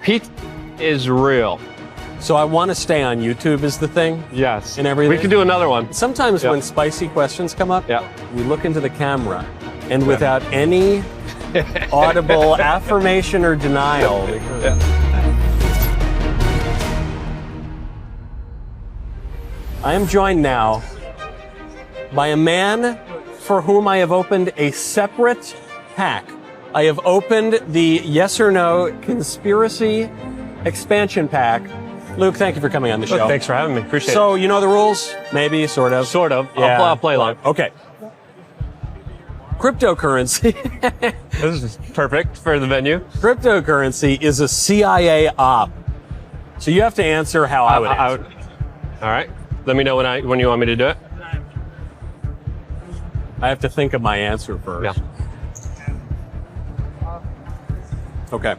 Pizza is real. So I want to stay on YouTube is the thing? Yes. And everything? We can do another one. Sometimes when spicy questions come up, Yeah. we look into the camera, and without any audible affirmation or denial, I am joined now by a man for whom I have opened a separate pack. I have opened the Yes or No Conspiracy Expansion Pack. Luke, thank you for coming on the show. Thanks for having me. Appreciate it. So, you know the rules? Maybe, sort of. Sort of. Yeah. I'll play along. Okay. Cryptocurrency. This is perfect for the venue. Cryptocurrency is a CIA op. So you have to answer how I would answer. All right. Let me know when you want me to do it. I have to think of my answer first. Yeah. Okay.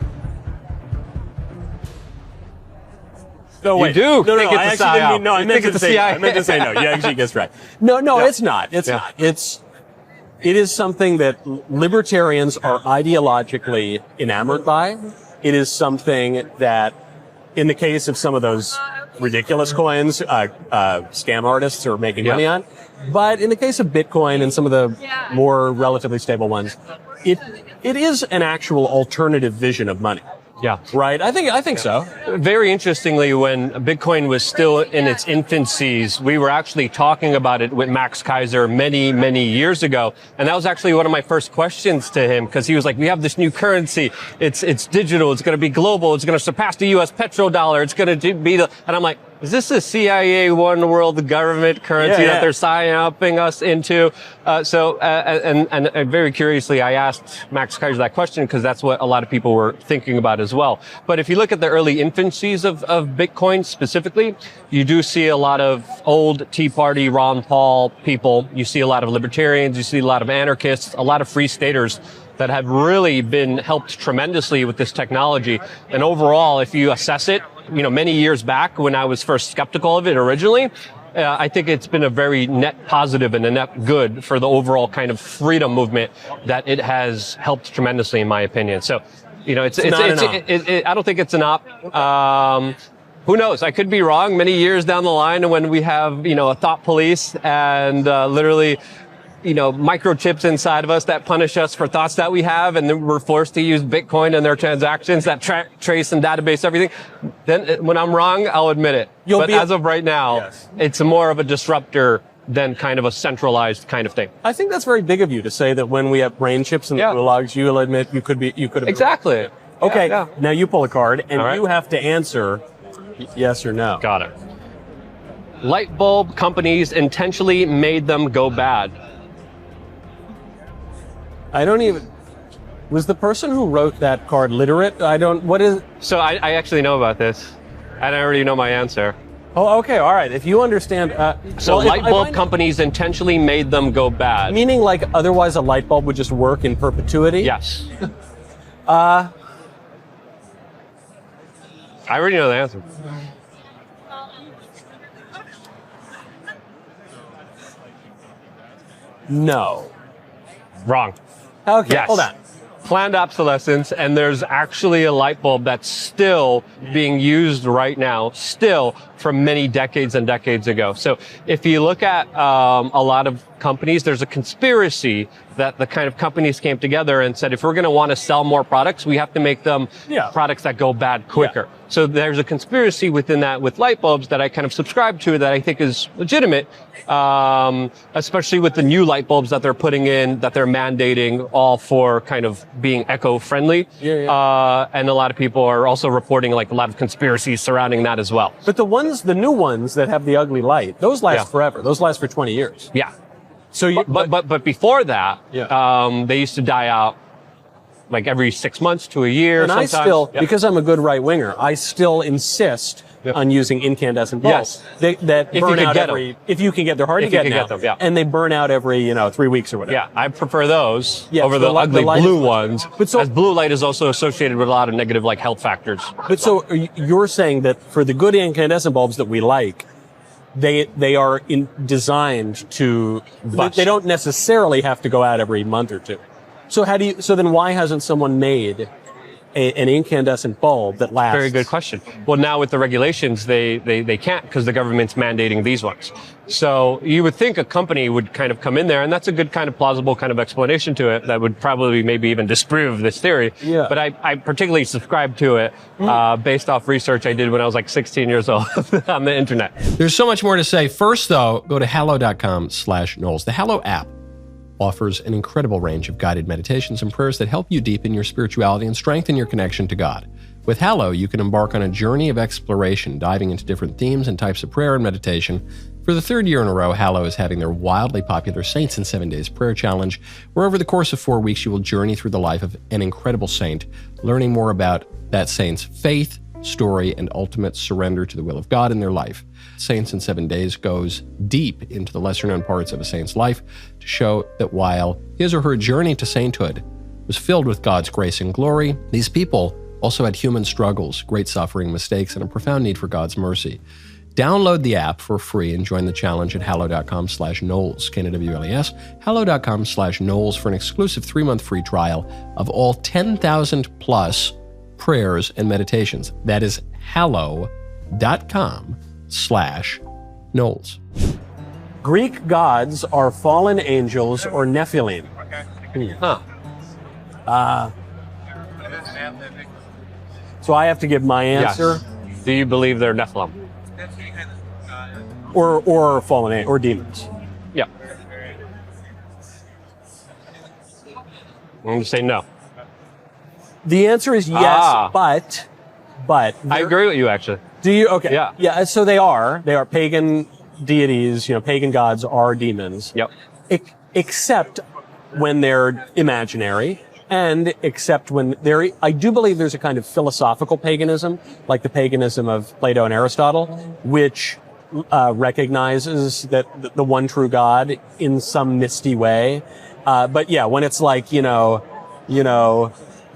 No, wait. You do No, think I it's a actually CIA. didn't mean, no, I You meant think to it's a say, CIA. I meant to say no. You actually guessed right. No, Yeah. it's not. It's Yeah. not. It is something that libertarians are ideologically enamored by. It is something that, in the case of some of those ridiculous coins, scam artists are making money on. But in the case of Bitcoin and some of the more relatively stable ones, it is an actual alternative vision of money. Yeah. Right? I think so. Very interestingly, when Bitcoin was still in its infancies, we were actually talking about it with Max Kaiser many, many years ago. And that was actually one of my first questions to him, because he was like, we have this new currency. It's digital. It's going to be global. It's going to surpass the U.S. petrodollar. It's going to be and I'm like, is this the CIA one world government currency that they're signing us into? And very curiously, I asked Max Kaiser that question because that's what a lot of people were thinking about as well. But if you look at the early infancies of Bitcoin specifically, you do see a lot of old Tea Party, Ron Paul people. You see a lot of libertarians. You see a lot of anarchists, a lot of free staters that have really been helped tremendously with this technology. And overall, if you assess it, many years back when I was first skeptical of it originally, I think it's been a very net positive and a net good for the overall kind of freedom movement that it has helped tremendously, in my opinion. So, I don't think it's an op. Who knows? I could be wrong many years down the line when we have, a thought police and literally microchips inside of us that punish us for thoughts that we have, and then we're forced to use Bitcoin and their transactions that trace and database everything. Then when I'm wrong, I'll admit it. But as of right now, it's more of a disruptor than kind of a centralized kind of thing. I think that's very big of you to say that when we have brain chips and the gulags, you'll admit you could have. Exactly. Okay. Now you pull a card and All right. you have to answer yes or no. Got it. Light bulb companies intentionally made them go bad. Was the person who wrote that card literate? So I actually know about this, and I already know my answer. Oh, okay, all right. If you understand... light bulb companies intentionally made them go bad. Meaning like otherwise a light bulb would just work in perpetuity? Yes. I already know the answer. No. Wrong. Okay, Yes. hold on. Planned obsolescence, and there's actually a light bulb that's still being used right now, still from many decades and decades ago. So if you look at a lot of companies, there's a conspiracy that the kind of companies came together and said, if we're going to want to sell more products, we have to make them products that go bad quicker. Yeah. So there's a conspiracy within that with light bulbs that I kind of subscribe to that I think is legitimate, especially with the new light bulbs that they're putting in, that they're mandating all for kind of being eco-friendly. And a lot of people are also reporting like a lot of conspiracies surrounding that as well. But the new ones that have the ugly light, those last forever. Those last for 20 years. Yeah. So but before that, they used to die out like every 6 months to a year. And sometimes. I still, because I'm a good right winger, I still insist on using incandescent bulbs that burn out if you can get, they're hard to get now, and they burn out every 3 weeks or whatever. Yeah, I prefer those over the ugly blue ones. But as blue light is also associated with a lot of negative like health factors. But so you're saying that for the good incandescent bulbs that we like, they are designed to bust. They don't necessarily have to go out every month or two. So so then why hasn't someone made an incandescent bulb that lasts. Very good question. Well, now with the regulations, they can't because the government's mandating these ones. So you would think a company would kind of come in there, and that's a good kind of plausible kind of explanation to it that would probably maybe even disprove this theory. Yeah. But I particularly subscribe to it based off research I did when I was like 16 years old on the internet. There's so much more to say. First, though, go to hallow.com/Knowles. The Hallow app offers an incredible range of guided meditations and prayers that help you deepen your spirituality and strengthen your connection to God. With Hallow, you can embark on a journey of exploration, diving into different themes and types of prayer and meditation. For the third year in a row, Hallow is having their wildly popular Saints in 7 Days prayer challenge, where over the course of 4 weeks, you will journey through the life of an incredible saint, learning more about that saint's faith, story, and ultimate surrender to the will of God in their life. Saints in 7 Days goes deep into the lesser-known parts of a saint's life to show that while his or her journey to sainthood was filled with God's grace and glory, these people also had human struggles, great suffering, mistakes, and a profound need for God's mercy. Download the app for free and join the challenge at hallow.com/Knowles, Knowles, hallow.com/Knowles for an exclusive 3-month free trial of all 10,000 plus prayers and meditations. That is hallow.com/Knowles. Greek gods are fallen angels or Nephilim. Huh. So I have to give my answer, Yes. Do you believe they're Nephilim? or fallen or demons. Yeah. I'm going to say no. The answer is yes, but I agree with you, actually. do you? Okay, Yeah. So they are pagan deities. Pagan gods are demons. Yep. Except when they're imaginary. And except when I do believe there's a kind of philosophical paganism, like the paganism of Plato and Aristotle, which recognizes that the one true God in some misty way. But yeah, when it's like,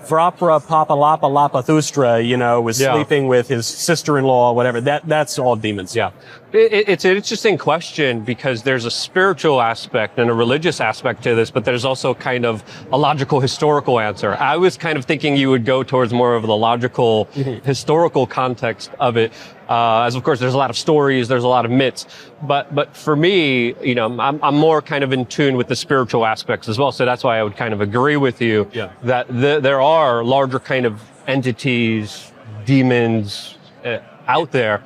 Vrapra Papa Lapa Lapa Thustra, was sleeping with his sister-in-law, whatever, that's all demons. Yeah. It's an interesting question because there's a spiritual aspect and a religious aspect to this, but there's also kind of a logical historical answer. I was kind of thinking you would go towards more of the logical historical context of it. As of course, there's a lot of stories, there's a lot of myths, but for me, I'm more kind of in tune with the spiritual aspects as well. So that's why I would kind of agree with you that there are larger kind of entities, demons out there.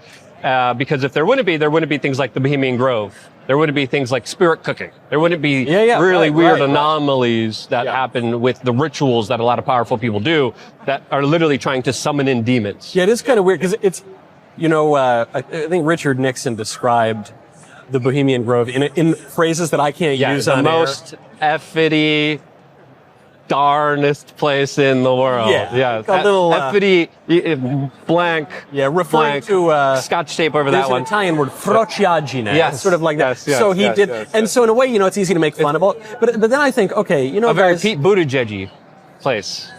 Because if there wouldn't be things like the Bohemian Grove. There wouldn't be things like spirit cooking. There wouldn't be really weird anomalies that happen with the rituals that a lot of powerful people do that are literally trying to summon in demons. Yeah, it is kind of weird because it's, I think Richard Nixon described the Bohemian Grove in phrases that I can't use on the air. most effity, darnest place in the world. Yeah. A little effity, blank. Yeah, referring blank, to Scotch tape over that there's an one. Italian word, frociagine. Yes. Sort of like that. Yes, so he did, and so in a way, it's easy to make fun about. But then I think, okay, a very guys, Pete Buttigieg place,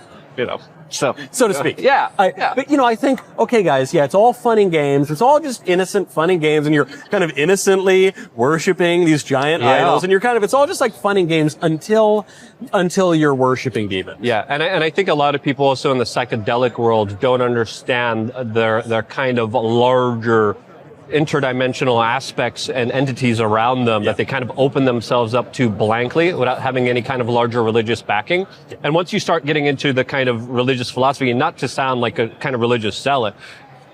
so to speak. Yeah. But I think, okay, guys, it's all fun and games. It's all just innocent fun and games, and you're kind of innocently worshiping these giant idols, and it's all just like fun and games until you're worshiping demons. Yeah, and I think a lot of people also in the psychedelic world don't understand their kind of larger interdimensional aspects and entities around them that they kind of open themselves up to blankly without having any kind of larger religious backing. And once you start getting into the kind of religious philosophy, and not to sound like a kind of religious zealot,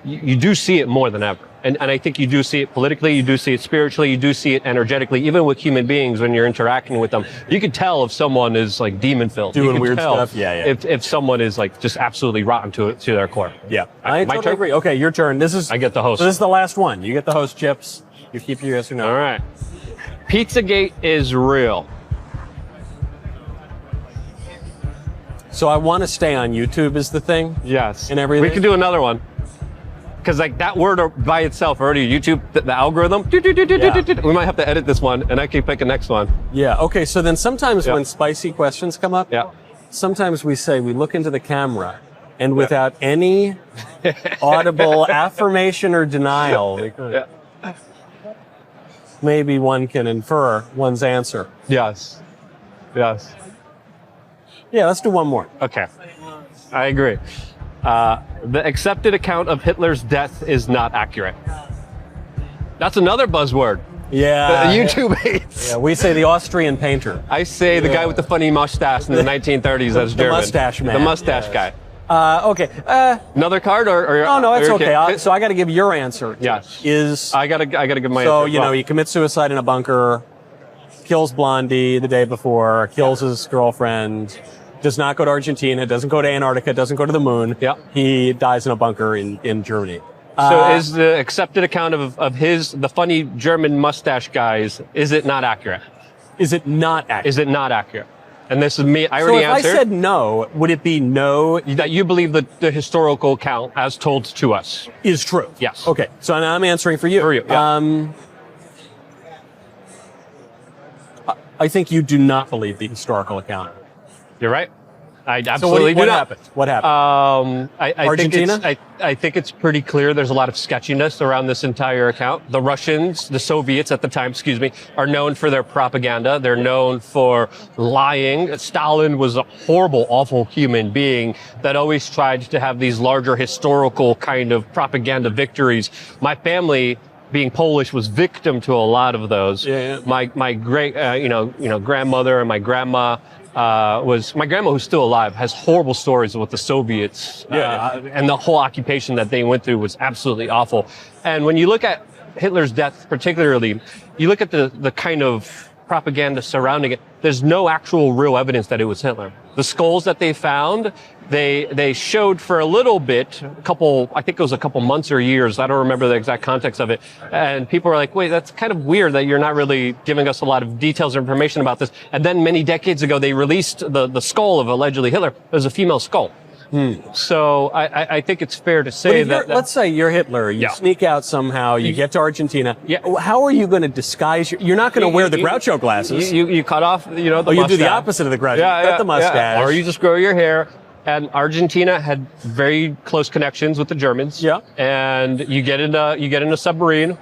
you do see it more than ever. And I think you do see it politically, you do see it spiritually, you do see it energetically, even with human beings when you're interacting with them. You can tell if someone is like demon-filled. Doing weird stuff. Yeah. If someone is like just absolutely rotten to their core. Yeah. I totally agree. Okay, your turn. I get the host. So this is the last one. You get the host, Chips. You keep your yes or no. All right. Pizzagate is real. So I want to stay on YouTube is the thing? Yes. And everything? We could do another one. Because like that word by itself already, YouTube, the algorithm, we might have to edit this one and I can pick a next one. Yeah. Okay. So then sometimes when spicy questions come up, sometimes we look into the camera and without any audible affirmation or denial, maybe one can infer one's answer. Yes. Yeah. Let's do one more. Okay. I agree. The accepted account of Hitler's death is not accurate. That's another buzzword. Yeah. YouTube hates. Yeah, we say the Austrian painter. I say the guy with the funny mustache in the 1930s that's The German. mustache man. The mustache guy. Okay. Another card or No, it's or- okay. So I got to give your answer. Yes. Is I gotta give my so answer. you know he commits suicide in a bunker, kills Blondie the day before, kills his girlfriend, does not go to Argentina, doesn't go to Antarctica, doesn't go to the moon. Yeah. He dies in a bunker in Germany. So is the accepted account of the funny German mustache guys, is it not accurate? Is it not accurate? Is it not accurate? And this is me. I So already if answered. I said no, would it be no that you believe that the historical account as told to us. is true? Yes. Okay. So now I'm answering for you. For you, yeah. I think you do not believe the historical account. You're right. I So absolutely what do not. happened? What happened? I Argentina? think I think it's pretty clear there's a lot of sketchiness around this entire account. The Russians, the Soviets at the time, are known for their propaganda. They're known for lying. Stalin was a horrible, awful human being that always tried to have these larger historical kind of propaganda victories. My family, being Polish, was victim to a lot of those. Yeah. My great, grandmother and my grandma, my grandma, who's still alive, has horrible stories of what the Soviets and the whole occupation that they went through was absolutely awful. And when you look at Hitler's death, particularly, you look at the kind of propaganda surrounding it. There's no actual real evidence that it was Hitler. The skulls that they found, they showed for a little bit, I think it was a couple months or years. I don't remember the exact context of it. And people were like, wait, that's kind of weird that you're not really giving us a lot of details or information about this. And then many decades ago, they released the skull of allegedly Hitler. It was a female skull. So I think it's fair to say that let's say you're Hitler. You sneak out somehow. You get to Argentina. Yeah. How are you going to disguise? You're not going to wear the Groucho glasses. You cut off, the mustache. You do the opposite of the Groucho. You cut the mustache. Or you just grow your hair. And Argentina had very close connections with the Germans. Yeah. And you get in a submarine.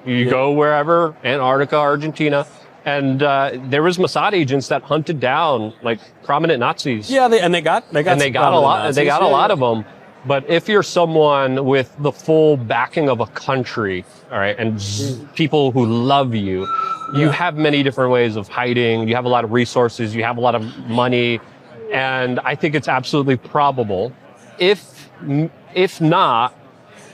You go wherever, Antarctica, Argentina. And there was Mossad agents that hunted down like prominent Nazis. Yeah, they got a lot. They got a lot of them. But if you're someone with the full backing of a country, all right, and people who love you, you have many different ways of hiding. You have a lot of resources. You have a lot of money, and I think it's absolutely probable. If not,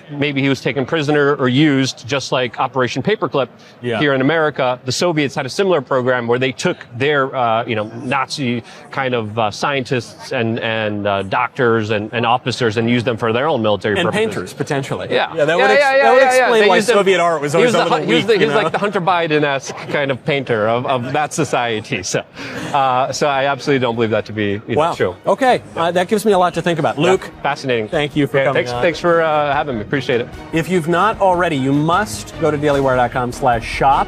maybe he was taken prisoner or used, just like Operation Paperclip here in America. The Soviets had a similar program where they took their, Nazi kind of scientists and doctors and officers and used them for their own military purposes. And painters, potentially. Yeah. That would explain why Soviet art was always a little weak. He was like the Hunter Biden-esque kind of painter of that society. So I absolutely don't believe that to be true. Okay. That gives me a lot to think about. Luke. Fascinating. Thank you for coming on. Thanks for having me. Appreciate it. If you've not already, you must go to dailywire.com/shop.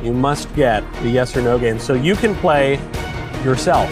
You must get the yes or no game so you can play yourself.